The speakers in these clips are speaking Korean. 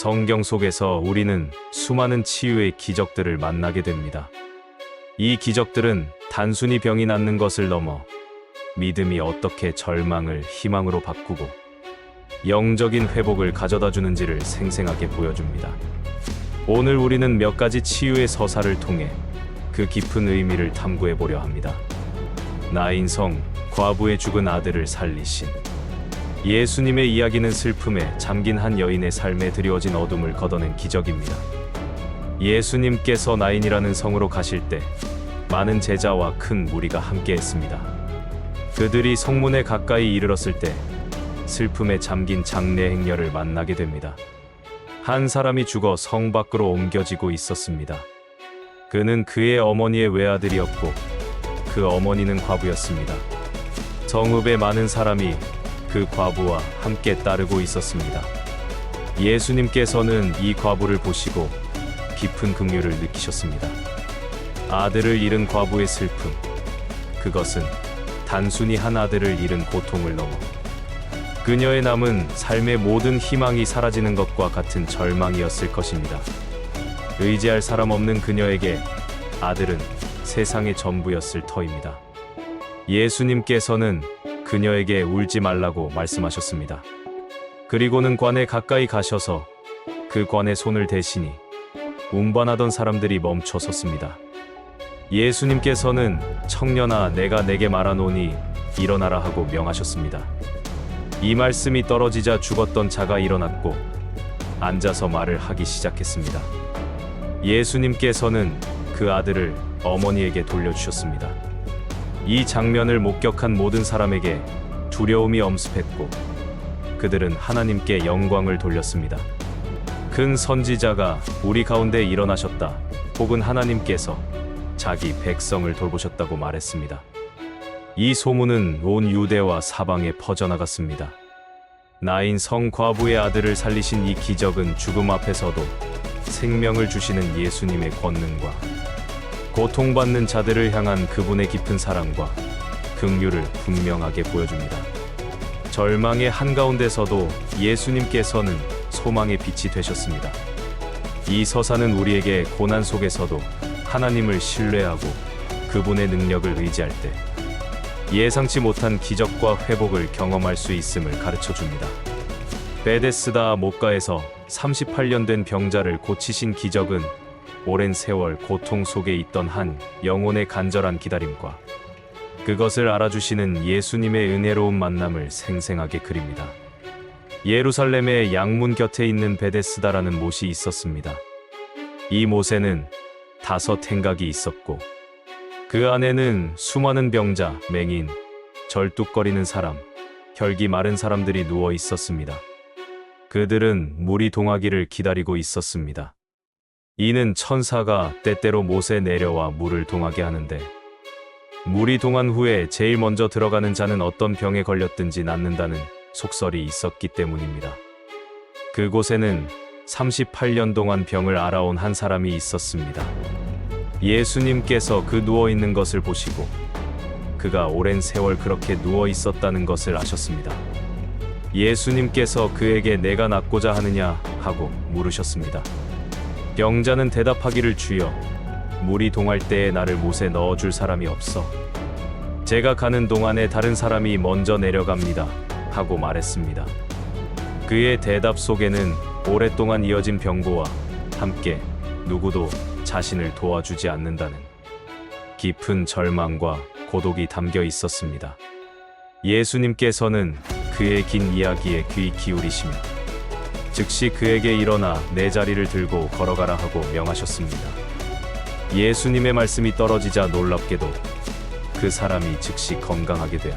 성경 속에서 우리는 수많은 치유의 기적들을 만나게 됩니다. 이 기적들은 단순히 병이 낫는 것을 넘어 믿음이 어떻게 절망을 희망으로 바꾸고 영적인 회복을 가져다 주는지를 생생하게 보여줍니다. 오늘 우리는 몇 가지 치유의 서사를 통해 그 깊은 의미를 탐구해 보려 합니다. 나인성, 과부의 죽은 아들을 살리신 예수님의 이야기는 슬픔에 잠긴 한 여인의 삶에 드리워진 어둠을 걷어낸 기적입니다. 예수님께서 나인이라는 성으로 가실 때 많은 제자와 큰 무리가 함께했습니다. 그들이 성문에 가까이 이르렀을 때 슬픔에 잠긴 장례 행렬을 만나게 됩니다. 한 사람이 죽어 성 밖으로 옮겨지고 있었습니다. 그는 그의 어머니의 외아들이었고 그 어머니는 과부였습니다. 성읍에 많은 사람이 그 과부와 함께 따르고 있었습니다. 예수님께서는 이 과부를 보시고 깊은 긍휼을 느끼셨습니다. 아들을 잃은 과부의 슬픔, 그것은 단순히 한 아들을 잃은 고통을 넘어 그녀의 남은 삶의 모든 희망이 사라지는 것과 같은 절망이었을 것입니다. 의지할 사람 없는 그녀에게 아들은 세상의 전부였을 터입니다. 예수님께서는 그녀에게 울지 말라고 말씀하셨습니다. 그리고는 관에 가까이 가셔서 그 관에 손을 대시니 운반하던 사람들이 멈춰 섰습니다. 예수님께서는 청년아, 내가 내게 말하노니 일어나라 하고 명하셨습니다. 이 말씀이 떨어지자 죽었던 자가 일어났고 앉아서 말을 하기 시작했습니다. 예수님께서는 그 아들을 어머니에게 돌려주셨습니다. 이 장면을 목격한 모든 사람에게 두려움이 엄습했고 그들은 하나님께 영광을 돌렸습니다. 큰 선지자가 우리 가운데 일어나셨다, 혹은 하나님께서 자기 백성을 돌보셨다고 말했습니다. 이 소문은 온 유대와 사방에 퍼져나갔습니다. 나인 성 과부의 아들을 살리신 이 기적은 죽음 앞에서도 생명을 주시는 예수님의 권능과 고통받는 자들을 향한 그분의 깊은 사랑과 긍휼을 분명하게 보여줍니다. 절망의 한가운데서도 예수님께서는 소망의 빛이 되셨습니다. 이 서사는 우리에게 고난 속에서도 하나님을 신뢰하고 그분의 능력을 의지할 때 예상치 못한 기적과 회복을 경험할 수 있음을 가르쳐 줍니다. 베데스다 목가에서 38년 된 병자를 고치신 기적은 오랜 세월 고통 속에 있던 한 영혼의 간절한 기다림과 그것을 알아주시는 예수님의 은혜로운 만남을 생생하게 그립니다. 예루살렘의 양문 곁에 있는 베데스다라는 못이 있었습니다. 이 못에는 5 행각이 있었고 그 안에는 수많은 병자, 맹인, 절뚝거리는 사람, 혈기 마른 사람들이 누워 있었습니다. 그들은 물이 동하기를 기다리고 있었습니다. 이는 천사가 때때로 못에 내려와 물을 동하게 하는데 물이 동한 후에 제일 먼저 들어가는 자는 어떤 병에 걸렸든지 낫는다는 속설이 있었기 때문입니다. 그곳에는 38년 동안 병을 앓아온 한 사람이 있었습니다. 예수님께서 그 누워있는 것을 보시고 그가 오랜 세월 그렇게 누워있었다는 것을 아셨습니다. 예수님께서 그에게 내가 낫고자 하느냐 하고 물으셨습니다. 병자는 대답하기를 주여, 물이 동할 때에 나를 못에 넣어줄 사람이 없어. 제가 가는 동안에 다른 사람이 먼저 내려갑니다 하고 말했습니다. 그의 대답 속에는 오랫동안 이어진 병고와 함께 누구도 자신을 도와주지 않는다는 깊은 절망과 고독이 담겨 있었습니다. 예수님께서는 그의 긴 이야기에 귀 기울이시며 즉시 그에게 일어나 내 자리를 들고 걸어가라 하고 명하셨습니다. 예수님의 말씀이 떨어지자 놀랍게도 그 사람이 즉시 건강하게 되어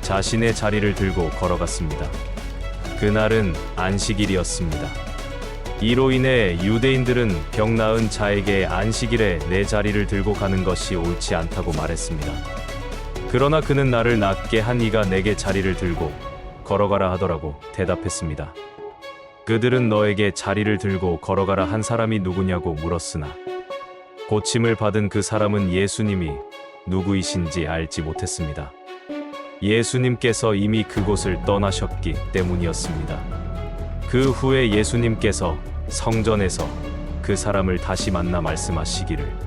자신의 자리를 들고 걸어갔습니다. 그날은 안식일이었습니다. 이로 인해 유대인들은 병 나은 자에게 안식일에 내 자리를 들고 가는 것이 옳지 않다고 말했습니다. 그러나 그는 나를 낫게 한 이가 내게 자리를 들고 걸어가라 하더라고 대답했습니다. 그들은 너에게 자리를 들고 걸어가라 한 사람이 누구냐고 물었으나 고침을 받은 그 사람은 예수님이 누구이신지 알지 못했습니다. 예수님께서 이미 그곳을 떠나셨기 때문이었습니다. 그 후에 예수님께서 성전에서 그 사람을 다시 만나 말씀하시기를,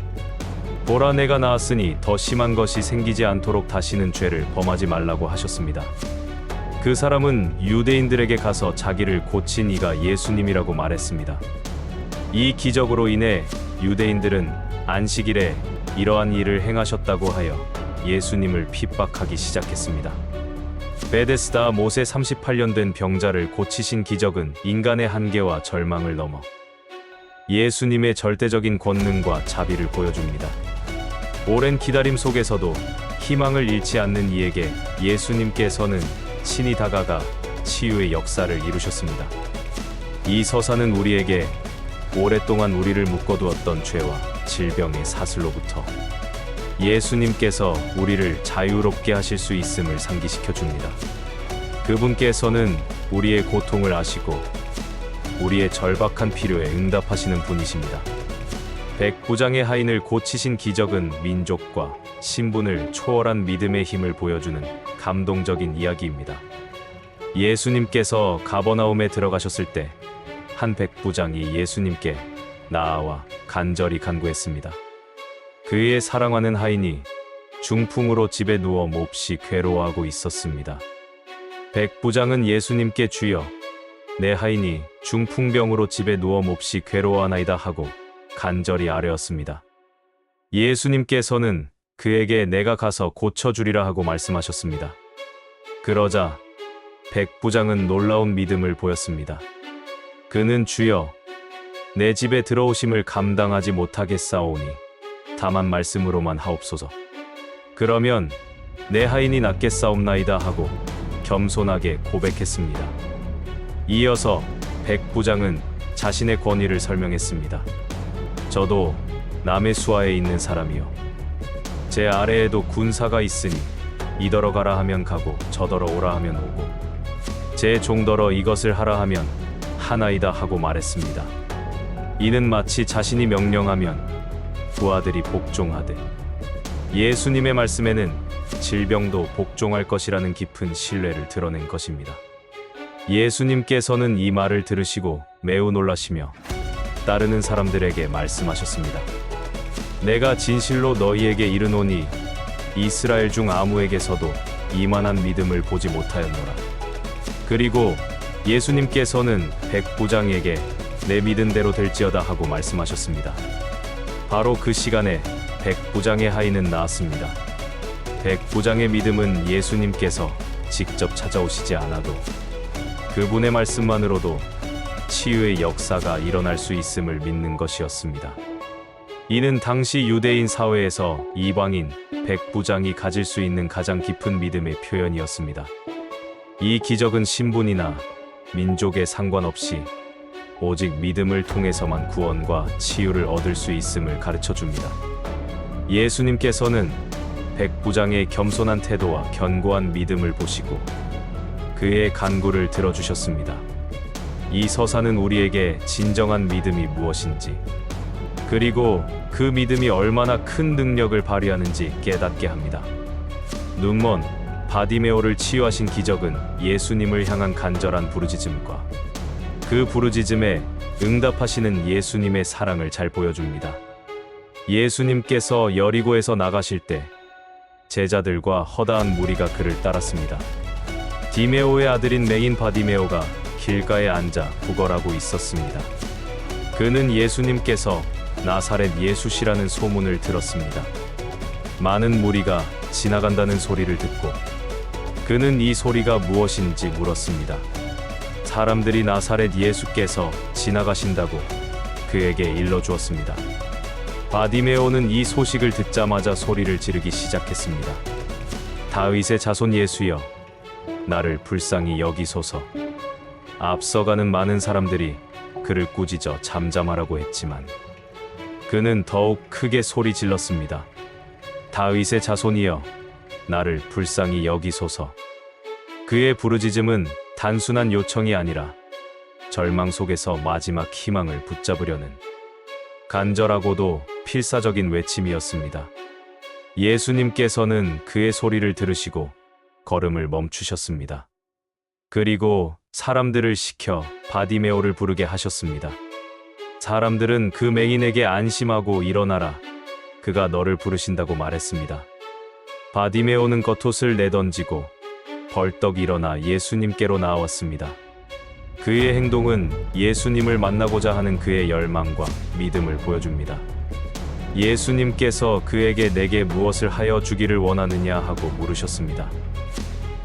보라, 내가 나았으니 더 심한 것이 생기지 않도록 다시는 죄를 범하지 말라고 하셨습니다. 그 사람은 유대인들에게 가서 자기를 고친 이가 예수님이라고 말했습니다. 이 기적으로 인해 유대인들은 안식일에 이러한 일을 행하셨다고 하여 예수님을 핍박하기 시작했습니다. 베데스다 못에 38년 된 병자를 고치신 기적은 인간의 한계와 절망을 넘어 예수님의 절대적인 권능과 자비를 보여줍니다. 오랜 기다림 속에서도 희망을 잃지 않는 이에게 예수님께서는 친히 다가가 치유의 역사를 이루셨습니다. 이 서사는 우리에게 오랫동안 우리를 묶어두었던 죄와 질병의 사슬로부터 예수님께서 우리를 자유롭게 하실 수 있음을 상기시켜 줍니다. 그분께서는 우리의 고통을 아시고 우리의 절박한 필요에 응답하시는 분이십니다. 백부장의 하인을 고치신 기적은 민족과 신분을 초월한 믿음의 힘을 보여주는 감동적인 이야기입니다. 예수님께서 가버나움에 들어가셨을 때 한 백부장이 예수님께 나아와 간절히 간구했습니다. 그의 사랑하는 하인이 중풍으로 집에 누워 몹시 괴로워하고 있었습니다. 백부장은 예수님께, 주여, 내 하인이 중풍병으로 집에 누워 몹시 괴로워하나이다 하고 간절히 아뢰었습니다. 예수님께서는 그에게 내가 가서 고쳐주리라 하고 말씀하셨습니다. 그러자 백부장은 놀라운 믿음을 보였습니다. 그는, 주여, 내 집에 들어오심을 감당하지 못하겠사오니 다만 말씀으로만 하옵소서. 그러면 내 하인이 낫겠사옵나이다 하고 겸손하게 고백했습니다. 이어서 백부장은 자신의 권위를 설명했습니다. 저도 남의 수하에 있는 사람이요, 제 아래에도 군사가 있으니 이더러 가라 하면 가고 저더러 오라 하면 오고 제 종더러 이것을 하라 하면 하나이다 하고 말했습니다. 이는 마치 자신이 명령하면 부하들이 복종하되 예수님의 말씀에는 질병도 복종할 것이라는 깊은 신뢰를 드러낸 것입니다. 예수님께서는 이 말을 들으시고 매우 놀라시며 따르는 사람들에게 말씀하셨습니다. 내가 진실로 너희에게 이르노니 이스라엘 중 아무에게서도 이만한 믿음을 보지 못하였노라. 그리고 예수님께서는 백부장에게 내 믿은 대로 될지어다 하고 말씀하셨습니다. 바로 그 시간에 백부장의 하인은 나았습니다. 백부장의 믿음은 예수님께서 직접 찾아오시지 않아도 그분의 말씀만으로도 치유의 역사가 일어날 수 있음을 믿는 것이었습니다. 이는 당시 유대인 사회에서 이방인 백부장이 가질 수 있는 가장 깊은 믿음의 표현이었습니다. 이 기적은 신분이나 민족에 상관없이 오직 믿음을 통해서만 구원과 치유를 얻을 수 있음을 가르쳐 줍니다. 예수님께서는 백부장의 겸손한 태도와 견고한 믿음을 보시고 그의 간구를 들어주셨습니다. 이 서사는 우리에게 진정한 믿음이 무엇인지, 그리고 그 믿음이 얼마나 큰 능력을 발휘하는지 깨닫게 합니다. 눈먼 바디메오를 치유하신 기적은 예수님을 향한 간절한 부르짖음과 그 부르짖음에 응답하시는 예수님의 사랑을 잘 보여줍니다. 예수님께서 여리고에서 나가실 때 제자들과 허다한 무리가 그를 따랐습니다. 디메오의 아들인 맹인 바디메오가 길가에 앉아 구걸하고 있었습니다. 그는 예수님께서 나사렛 예수시라는 소문을 들었습니다. 많은 무리가 지나간다는 소리를 듣고 그는 이 소리가 무엇인지 물었습니다. 사람들이 나사렛 예수께서 지나가신다고 그에게 일러주었습니다. 바디메오는 이 소식을 듣자마자 소리를 지르기 시작했습니다. 다윗의 자손 예수여, 나를 불쌍히 여기소서. 앞서가는 많은 사람들이 그를 꾸짖어 잠잠하라고 했지만 그는 더욱 크게 소리 질렀습니다. 다윗의 자손이여, 나를 불쌍히 여기소서. 그의 부르짖음은 단순한 요청이 아니라 절망 속에서 마지막 희망을 붙잡으려는 간절하고도 필사적인 외침이었습니다. 예수님께서는 그의 소리를 들으시고 걸음을 멈추셨습니다. 그리고 사람들을 시켜 바디메오를 부르게 하셨습니다. 사람들은 그 맹인에게 안심하고 일어나라, 그가 너를 부르신다고 말했습니다. 바디메오는 겉옷을 내던지고 벌떡 일어나 예수님께로 나왔습니다. 그의 행동은 예수님을 만나고자 하는 그의 열망과 믿음을 보여줍니다. 예수님께서 그에게 내게 무엇을 하여 주기를 원하느냐 하고 물으셨습니다.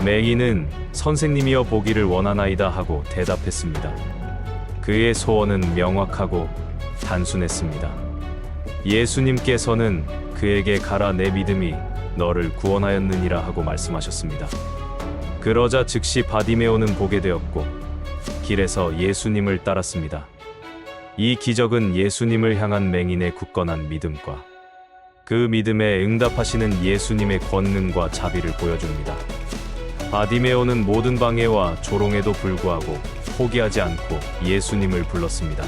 맹인은 선생님이여 보기를 원하나이다 하고 대답했습니다. 그의 소원은 명확하고 단순했습니다. 예수님께서는 그에게 가라, 내 믿음이 너를 구원하였느니라 하고 말씀하셨습니다. 그러자 즉시 바디메오는 보게 되었고 길에서 예수님을 따랐습니다. 이 기적은 예수님을 향한 맹인의 굳건한 믿음과 그 믿음에 응답하시는 예수님의 권능과 자비를 보여줍니다. 바디메오는 모든 방해와 조롱에도 불구하고 포기하지 않고 예수님을 불렀습니다.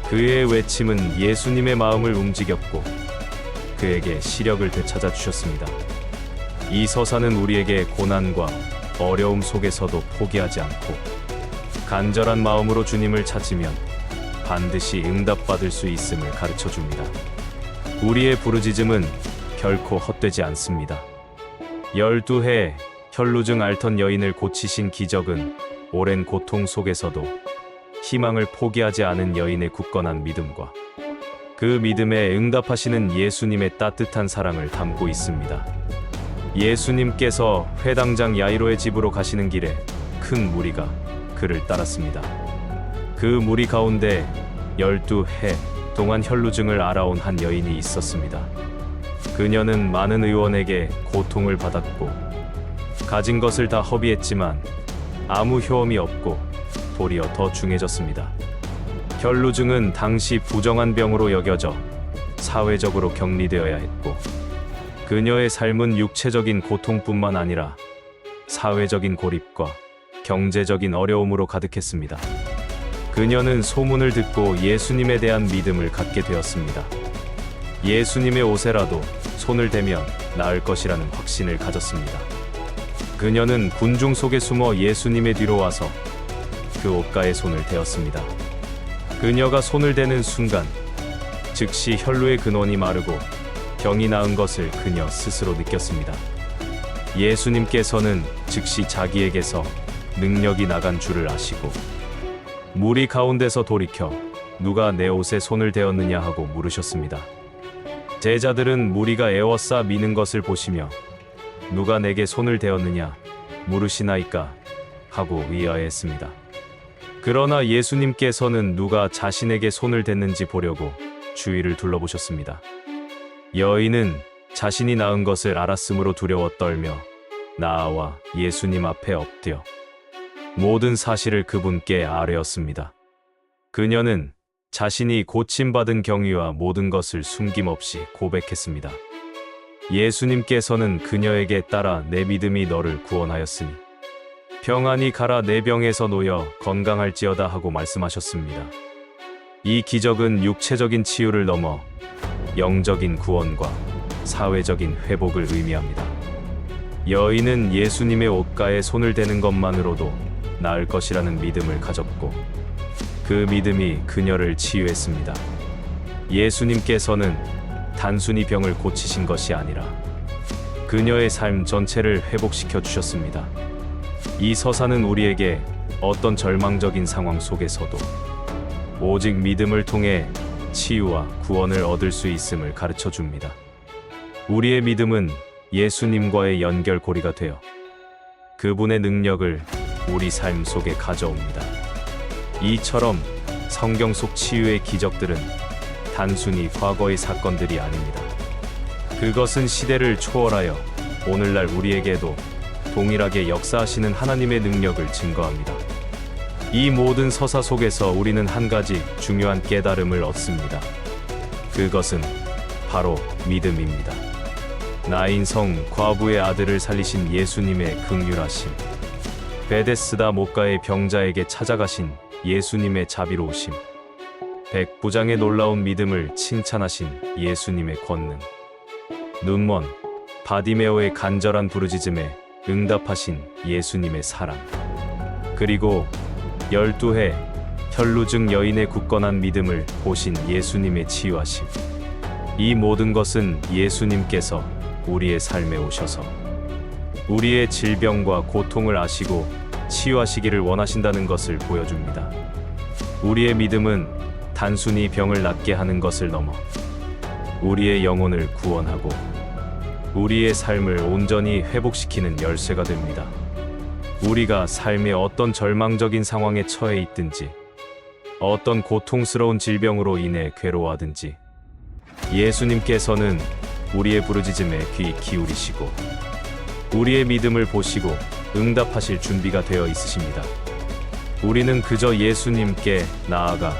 그의 외침은 예수님의 마음을 움직였고 그에게 시력을 되찾아 주셨습니다. 이 서사는 우리에게 고난과 어려움 속에서도 포기하지 않고 간절한 마음으로 주님을 찾으면 반드시 응답받을 수 있음을 가르쳐 줍니다. 우리의 부르짖음은 결코 헛되지 않습니다. 12해 혈루증 앓던 여인을 고치신 기적은 오랜 고통 속에서도 희망을 포기하지 않은 여인의 굳건한 믿음과 그 믿음에 응답하시는 예수님의 따뜻한 사랑을 담고 있습니다. 예수님께서 회당장 야이로의 집으로 가시는 길에 큰 무리가 그를 따랐습니다. 그 무리 가운데 12해 동안 혈루증을 앓아온 한 여인이 있었습니다. 그녀는 많은 의원에게 고통을 받았고 가진 것을 다 허비했지만 아무 효험이 없고 도리어 더 중해졌습니다. 혈루증은 당시 부정한 병으로 여겨져 사회적으로 격리되어야 했고 그녀의 삶은 육체적인 고통뿐만 아니라 사회적인 고립과 경제적인 어려움으로 가득했습니다. 그녀는 소문을 듣고 예수님에 대한 믿음을 갖게 되었습니다. 예수님의 옷에라도 손을 대면 나을 것이라는 확신을 가졌습니다. 그녀는 군중 속에 숨어 예수님의 뒤로 와서 그 옷가에 손을 대었습니다. 그녀가 손을 대는 순간 즉시 혈루의 근원이 마르고 병이 나은 것을 그녀 스스로 느꼈습니다. 예수님께서는 즉시 자기에게서 능력이 나간 줄을 아시고 무리 가운데서 돌이켜 누가 내 옷에 손을 대었느냐 하고 물으셨습니다. 제자들은 무리가 애워싸 미는 것을 보시며 누가 내게 손을 대었느냐 물으시나이까 하고 의아해했습니다. 그러나 예수님께서는 누가 자신에게 손을 댔는지 보려고 주위를 둘러보셨습니다. 여인은 자신이 낳은 것을 알았으므로 두려워 떨며 나아와 예수님 앞에 엎드려 모든 사실을 그분께 아뢰었습니다. 그녀는 자신이 고침받은 경위와 모든 것을 숨김없이 고백했습니다. 예수님께서는 그녀에게 따라 내 믿음이 너를 구원하였으니 평안히 가라, 내 병에서 놓여 건강할지어다 하고 말씀하셨습니다. 이 기적은 육체적인 치유를 넘어 영적인 구원과 사회적인 회복을 의미합니다. 여인은 예수님의 옷가에 손을 대는 것만으로도 나을 것이라는 믿음을 가졌고 그 믿음이 그녀를 치유했습니다. 예수님께서는 단순히 병을 고치신 것이 아니라 그녀의 삶 전체를 회복시켜 주셨습니다. 이 서사는 우리에게 어떤 절망적인 상황 속에서도 오직 믿음을 통해 치유와 구원을 얻을 수 있음을 가르쳐 줍니다. 우리의 믿음은 예수님과의 연결고리가 되어 그분의 능력을 우리 삶 속에 가져옵니다. 이처럼 성경 속 치유의 기적들은 단순히 과거의 사건들이 아닙니다. 그것은 시대를 초월하여 오늘날 우리에게도 동일하게 역사하시는 하나님의 능력을 증거합니다. 이 모든 서사 속에서 우리는 한 가지 중요한 깨달음을 얻습니다. 그것은 바로 믿음입니다. 나인성 과부의 아들을 살리신 예수님의 긍휼하심, 베데스다 못가의 병자에게 찾아가신 예수님의 자비로우심, 백부장의 놀라운 믿음을 칭찬하신 예수님의 권능, 눈먼 바디메오의 간절한 부르짖음에 응답하신 예수님의 사랑, 그리고 12해 혈루증 여인의 굳건한 믿음을 보신 예수님의 치유하심. 이 모든 것은 예수님께서 우리의 삶에 오셔서 우리의 질병과 고통을 아시고 치유하시기를 원하신다는 것을 보여줍니다. 우리의 믿음은 단순히 병을 낫게 하는 것을 넘어 우리의 영혼을 구원하고 우리의 삶을 온전히 회복시키는 열쇠가 됩니다. 우리가 삶의 어떤 절망적인 상황에 처해 있든지, 어떤 고통스러운 질병으로 인해 괴로워하든지, 예수님께서는 우리의 부르짖음에 귀 기울이시고 우리의 믿음을 보시고 응답하실 준비가 되어 있으십니다. 우리는 그저 예수님께 나아가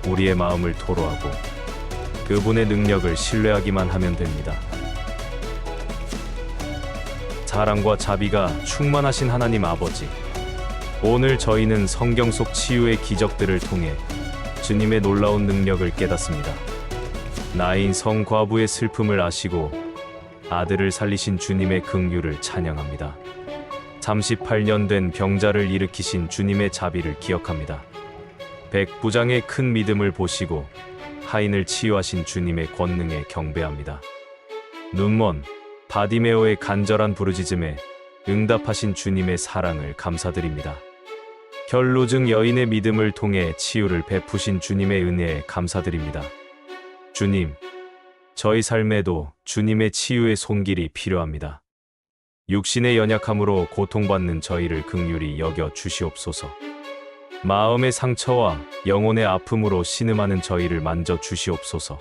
우리의 마음을 토로하고 그분의 능력을 신뢰하기만 하면 됩니다. 사랑과 자비가 충만하신 하나님 아버지, 오늘 저희는 성경 속 치유의 기적들을 통해 주님의 놀라운 능력을 깨닫습니다. 나인 성과부의 슬픔을 아시고 아들을 살리신 주님의 긍휼을 찬양합니다. 38년 된 병자를 일으키신 주님의 자비를 기억합니다. 백부장의 큰 믿음을 보시고 하인을 치유하신 주님의 권능에 경배합니다. 눈먼 바디메오의 간절한 부르짖음에 응답하신 주님의 사랑을 감사드립니다. 혈루증 여인의 믿음을 통해 치유를 베푸신 주님의 은혜에 감사드립니다. 주님, 저희 삶에도 주님의 치유의 손길이 필요합니다. 육신의 연약함으로 고통받는 저희를 긍휼히 여겨 주시옵소서. 마음의 상처와 영혼의 아픔으로 신음하는 저희를 만져 주시옵소서.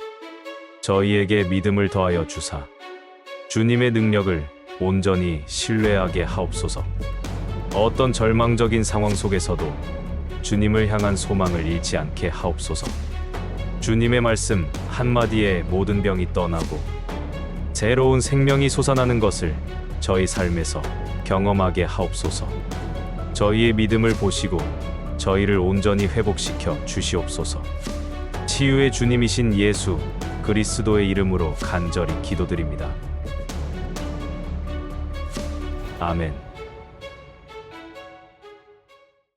저희에게 믿음을 더하여 주사 주님의 능력을 온전히 신뢰하게 하옵소서. 어떤 절망적인 상황 속에서도 주님을 향한 소망을 잃지 않게 하옵소서. 주님의 말씀 한마디에 모든 병이 떠나고 새로운 생명이 솟아나는 것을 저희 삶에서 경험하게 하옵소서. 저희의 믿음을 보시고 저희를 온전히 회복시켜 주시옵소서. 치유의 주님이신 예수 그리스도의 이름으로 간절히 기도드립니다. 아멘.